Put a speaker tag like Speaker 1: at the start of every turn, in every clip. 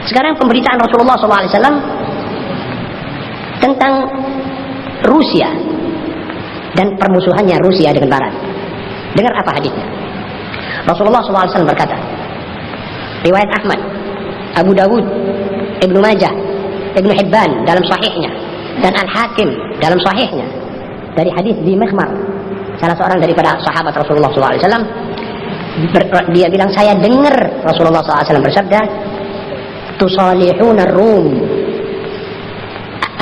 Speaker 1: Sekarang pemberitaan Rasulullah SAW tentang Rusia dan permusuhannya Rusia dengan Barat. Dengar apa hadisnya. Rasulullah SAW berkata, riwayat Ahmad, Abu Dawud, Ibnu Majah, Ibnu Hibban dalam sahihnya, dan Al-Hakim dalam sahihnya, dari hadis di Mikhmar, salah seorang daripada sahabat Rasulullah SAW. Dia bilang, saya dengar Rasulullah SAW bersabda, tusalihuna Rum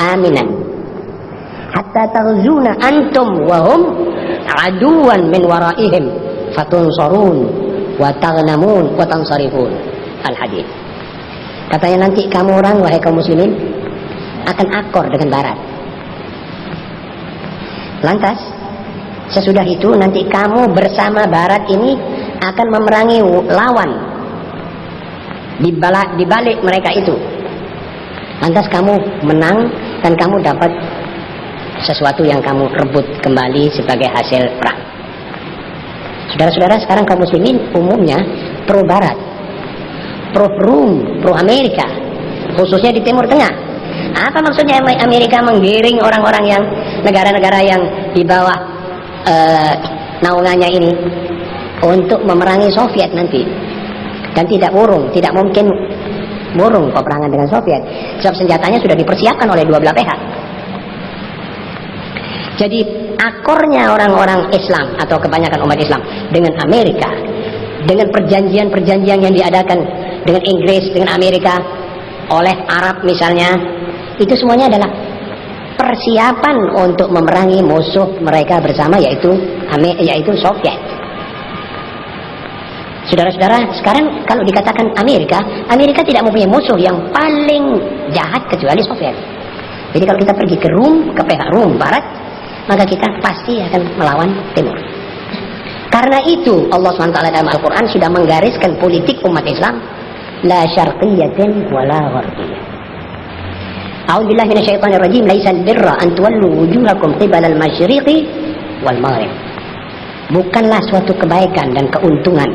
Speaker 1: aminan hatta taghzuna antum wa hum aduwan min waraihim fatunsarun wa taghnamun wa tansarifun. Al-hadis. Katanya nanti kamu orang, wahai kaum muslimin, akan akor dengan Barat. Lantas sesudah itu nanti kamu bersama Barat ini akan memerangi lawan di balik mereka itu. Lantas kamu menang dan kamu dapat sesuatu yang kamu rebut kembali sebagai hasil perang. Saudara-saudara, sekarang kaum muslimin umumnya pro Barat, pro Rum, pro Amerika, khususnya di Timur Tengah. Apa maksudnya Amerika menggiring orang-orang yang negara-negara yang di bawah naungannya ini untuk memerangi Soviet nanti? Dan tidak mungkin burung peperangan dengan Soviet, sebab senjatanya sudah dipersiapkan oleh dua belah pihak. Jadi akornya orang-orang Islam atau kebanyakan umat Islam dengan Amerika, dengan perjanjian-perjanjian yang diadakan dengan Inggris, dengan Amerika, oleh Arab misalnya, itu semuanya adalah persiapan untuk memerangi musuh mereka bersama, yaitu Soviet. Saudara-saudara, sekarang kalau dikatakan Amerika tidak mempunyai musuh yang paling jahat kecuali Soviet. Jadi kalau kita pergi ke Rum, ke pihak Rum Barat, maka kita pasti akan melawan Timur. Karena itu Allah SWT dalam Al-Quran sudah menggariskan politik umat Islam, la syarqiyatin wala gharbiyyah. A'udzubillahi minasyaitonirrajim, laisal birra an tuwallu wujuhakum qibala al-masyriqi wal maghrib. Bukanlah suatu kebaikan dan keuntungan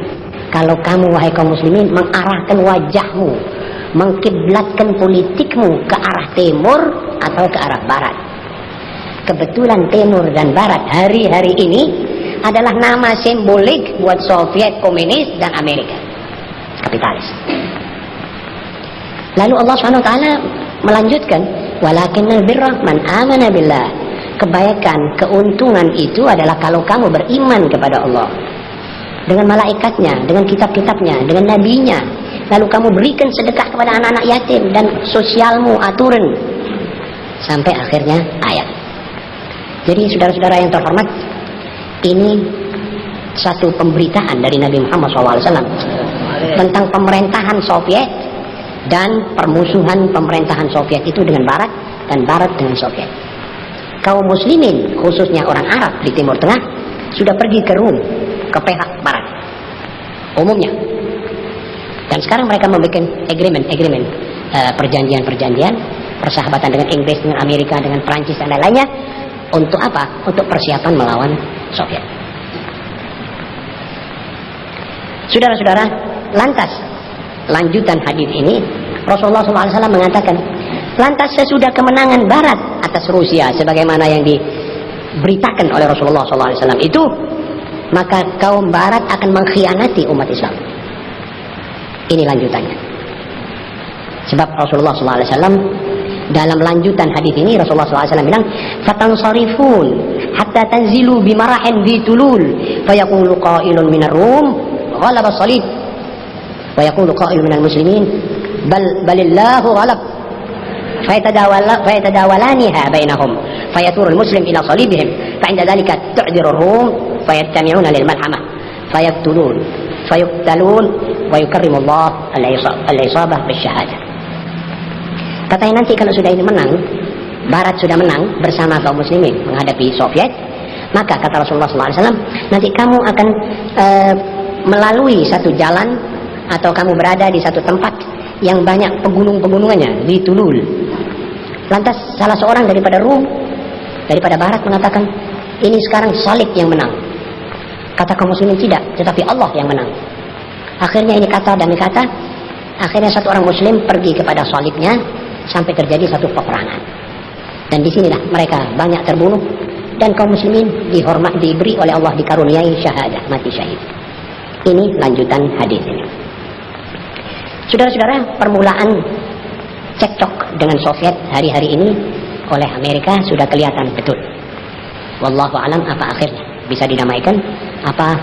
Speaker 1: kalau kamu, wahai kaum muslimin, mengarahkan wajahmu, mengkiblatkan politikmu ke arah timur atau ke arah barat. Kebetulan timur dan barat hari-hari ini adalah nama simbolik buat Soviet, komunis, dan Amerika kapitalis. Lalu Allah SWT melanjutkan, walakinnal birra man amana billah. Kebaikan, keuntungan itu adalah kalau kamu beriman kepada Allah, dengan malaikatnya, dengan kitab-kitabnya, dengan nabinya, lalu kamu berikan sedekah kepada anak-anak yatim, dan sosialmu aturan sampai akhirnya ayat. Jadi saudara-saudara yang terhormat, ini satu pemberitaan dari Nabi Muhammad SAW tentang pemerintahan Soviet dan permusuhan pemerintahan Soviet itu dengan Barat dan Barat dengan Soviet. Kaum muslimin, khususnya orang Arab di Timur Tengah, sudah pergi ke Rum, ke pihak Barat umumnya, dan sekarang mereka membuat agreement, perjanjian persahabatan dengan Inggris, dengan Amerika, dengan Prancis dan lain-lainnya. Untuk apa? Untuk persiapan melawan Soviet. Saudara-saudara, lantas lanjutan hadis ini Rasulullah SAW mengatakan, lantas sesudah kemenangan Barat atas Rusia sebagaimana yang diberitakan oleh Rasulullah SAW itu, maka kaum Barat akan mengkhianati umat Islam. Ini lanjutannya. Sebab Rasulullah SAW dalam lanjutan hadis ini, Rasulullah SAW bilang, fatansarifun hatta tanzilu bimarahin ditulul fayaqulu qailun minar rum ghalaba salib wa yaqulu qailun minal muslimin balillahu ghalab fayatadawalaniha bainahum fayaturul muslim ila salibihim fa inda dhalika tu'diru rum fayattami'una lil malhamah fayaktulun fayuqtalun wa yukarrimullah al-isabah bisyahadah. Katanya nanti kalau sudah ini menang, Barat sudah menang bersama kaum muslimin menghadapi Soviet, maka kata Rasulullah SAW, nanti kamu akan melalui satu jalan atau kamu berada di satu tempat yang banyak pegunungannya di Tulul. Lantas salah seorang daripada Rum, daripada Barat mengatakan, ini sekarang salib yang menang. Kata kaum muslimin, tidak, tetapi Allah yang menang. Akhirnya ini kata demi kata Akhirnya satu orang muslim pergi kepada salibnya sampai terjadi satu peperangan. Dan disinilah mereka banyak terbunuh dan kaum muslimin diberi oleh Allah dikaruniai syahadah, mati syahid. Ini lanjutan hadis ini. Saudara-saudara, permulaan cekcok dengan Soviet hari-hari ini oleh Amerika sudah kelihatan betul. Wallahu alam apa akhirnya bisa didamaikan, apa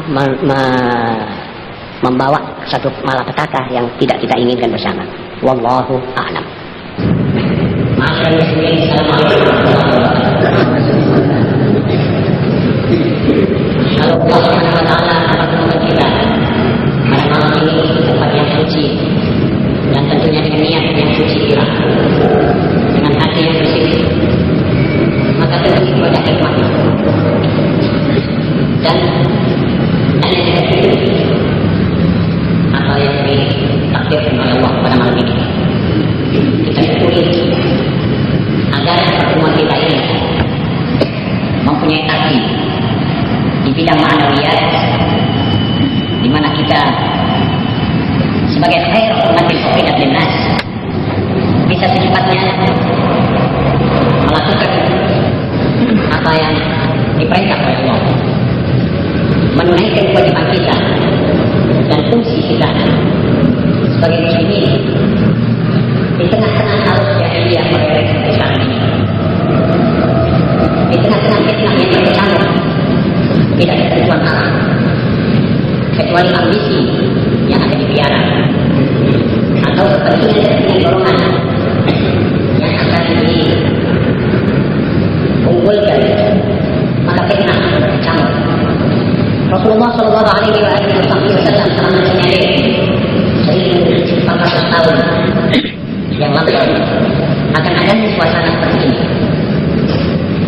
Speaker 1: membawa satu malapetaka yang tidak kita inginkan bersama. Wallahu a'lam. Kalau Allah Subhanahu wa taala mempertemukan kita pada malam ini di tempat yang suci dan tentunya dengan niat yang suci pula, dengan hati yang bersih, maka tentu itu ada hikmah dan hanya dengan itu apa yang ditakdirkan oleh Allah pada malam ini kita syukuri agar pertemuan kita ini mempunyai arti di bidang ma'nawiyat, di mana kita sebagai khair umatil mu'minat linnas bisa secepatnya melakukan apa yang diperintah oleh Allah, menunaikan kewajiban kita dan fungsi kita sebagai muslimin di tengah-tengah arus jahiliyah modern sekarang ini, di tengah-tengah fitnah yang berkecamuk. Tidak ada ketentuan alam kecuali ambisi yang ada di biara atau kepentingan golongan yang akan diunggulkan, maka fitnah berkecamuk. Rasulullah Shallallahu Alaihi Wasallam telah menyampaikan seiring 400 tahun yang lalu akan adanya suasana seperti ini.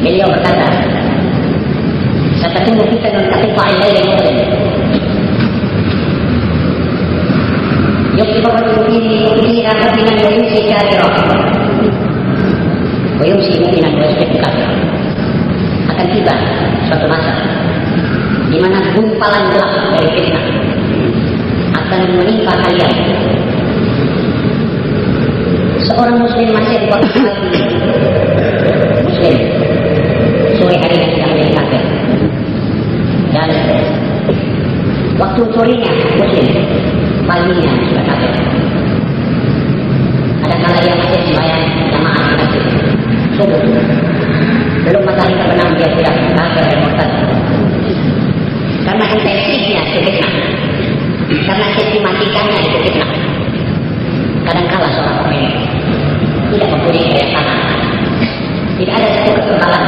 Speaker 1: Beliau berkata, "Satakunu fitnatun katifa'il lailil mudlim. Yuqtibu ar-rajulu fiha mu'minan wa yumsi kafiran. Wa yumsi mu'minan wa yusbihu kafiran." Akan tiba suatu masa di mana gumpalan gelap dari fitnah akan menimpa kalian. Seorang muslim masih di waktu muslim sore hari yang sudah menjadi kafir, dan waktu sorenya muslim paginya sudah kafir. Ada kala yang masih sembahyang jamaah di masjid subuh, belum matahari terbenam dia sudah kafir dan murtad. Karena intensifnya itu fitnah, karena sistematikannya itu fitnah. Kadangkala seorang mukmin tidak mempunyai daya tahan, tidak ada satu kekebalan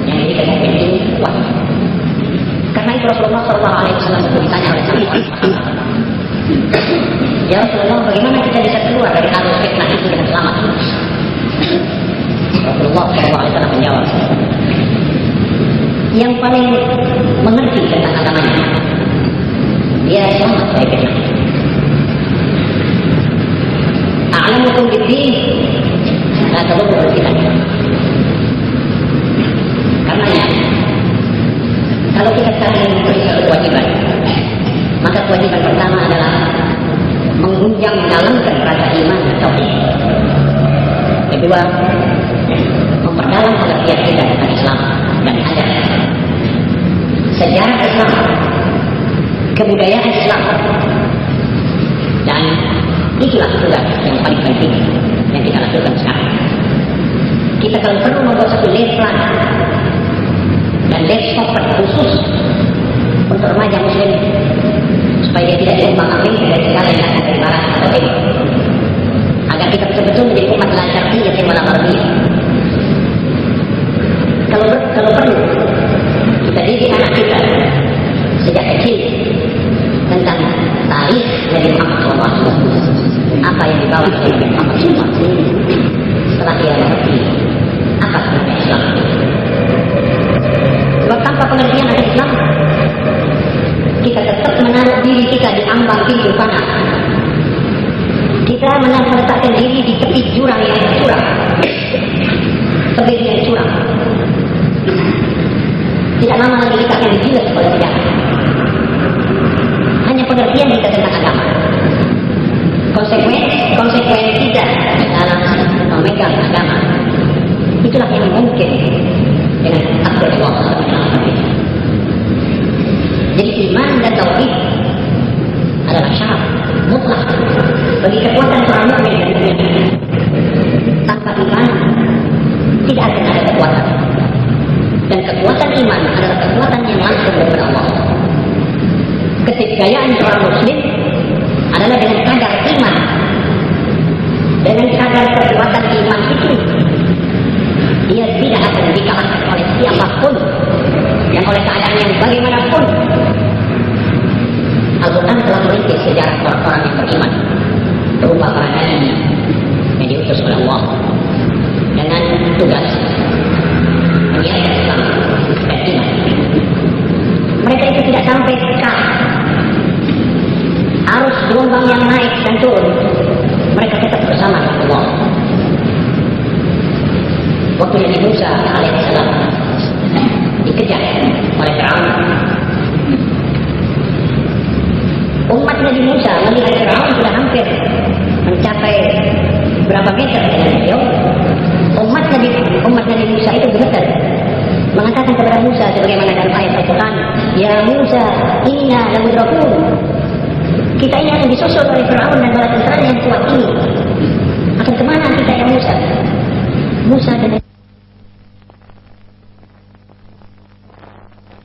Speaker 1: yang menjadikan mukmin ini kuat. Karena itu Rasulullah Shallallahu Alaihi Wasallam ditanya oleh sahabat, "Ya Rasulullah, bagaimana kita bisa keluar dari arus fitnah itu dengan selamat?" Rasulullah Shallallahu Alaihi Wasallam menjawab, "Yang paling mengerti tentang agamanya, dia selamat dari fitnah. A'lamukum bid-din, la tadurru fitnah." Karenanya, kalau kita ingin memberi satu kewajiban, maka kewajiban pertama adalah mengunjang mendalamkan rasa iman dan tauhid. Kedua, memperdalam pengertian kita tentang Islam dan adab, sejarah Islam, kebudayaan Islam, dan itulah tugas yang paling penting yang kita lakukan sekarang. Kita kalau perlu membuat satu plan dan stopper khusus untuk remaja muslim supaya dia tidak diumbang-ambing dari segala yang ada dari barat atau timur, agar kita betul-betul menjadi umat lancar di yang malam-malam. Kalau perlu kita didik anak kita sejak kecil tentang tarikh Nabi Muhammad SAW, apa yang dibawa oleh Nabi Muhammad SAW. Setelah dia mengerti apa sebenarnya Islam, sebab tanpa pengertian dari Islam kita tetap menaruh diri kita di ambang pintu fana. Kita meletakkan diri di tepi jurang yang curam, tebing yang curam. Tidak lama lagi kita akan dijilat oleh sejarah. Hanya pengertian kita tentang agama. konsekuen kita dalam memegang agama. Itulah yang mungkin dengan takdir Allah. Jadi iman dan tauhid adalah syarat mutlak bagi kekuatan seorang mukmin dan mukminah. Tanpa iman tidak akan ada kekuatan. Dan kekuatan iman adalah kekuatan yang langsung daripada Allah. Ketigayaan seorang muslim adalah dengan kadar iman. Dengan kadar kekuatan iman itu, dia tidak akan dikalahkan oleh siapapun dan oleh keadaan yang bagaimanapun. Al-Quran telah merintis sejarah orang-orang yang beriman berupa para nabi yang diutus oleh Allah dengan tugas menyiarkan Islam dan iman. Mereka itu tidak sampai kalah. Arus gelombang yang naik dan turun, mereka tetap bersama dengan Allah. Waktu Nabi Musa alaihissalam dikejar oleh Firaun, umat Nabi Musa melihat Firaun sudah hampir mencapai berapa meter dengan beliau. Umat Nabi Musa itu gemetar, mengatakan kepada Musa sebagaimana dalam ayat Al-Quran, "Ya Musa, inna lamudrakun." Kita ini akan disusul oleh Firaun dan bala tentera yang kuat ini. Akan kemana kita ya Musa? Musa dan